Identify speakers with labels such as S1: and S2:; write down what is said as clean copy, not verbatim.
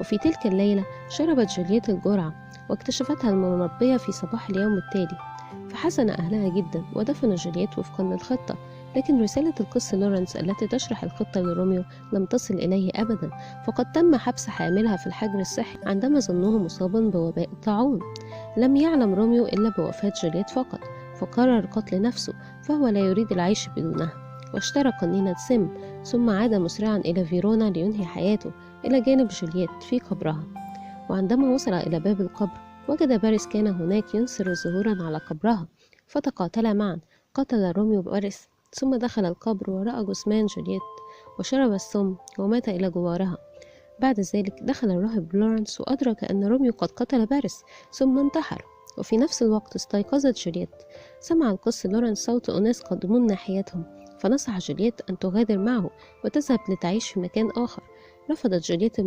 S1: وفي تلك الليلة شربت جولييت الجرعة واكتشفتها المربية في صباح اليوم التالي، فحزن أهلها جدا ودفنوا جولييت وفقا للخطة. لكن رسالة القس لورنس التي تشرح الخطة لروميو لم تصل إليه أبدا، فقد تم حبس حاملها في الحجر الصحي عندما ظنوه مصابا بوباء الطاعون. لم يعلم روميو إلا بوفاة جولييت فقط، فقرر قتل نفسه، فهو لا يريد العيش بدونها، واشترى قنينة سم، ثم عاد مسرعا إلى فيرونا لينهي حياته إلى جانب جولييت في قبرها. وعندما وصل إلى باب القبر وجد باريس كان هناك ينثر زهورا على قبرها، فتقاتلا معا. قتل روميو باريس ثم دخل القبر ورأى جثمان جولييت وشرب السم ومات إلى جوارها. بعد ذلك دخل الراهب لورنس وأدرك أن روميو قد قتل باريس ثم انتحر. وفي نفس الوقت استيقظت جولييت. سمع القس لورنس صوت أناس قادمون ناحيتهم، فنصح جولييت أن تغادر معه وتذهب لتعيش في مكان آخر. رفضت جولييت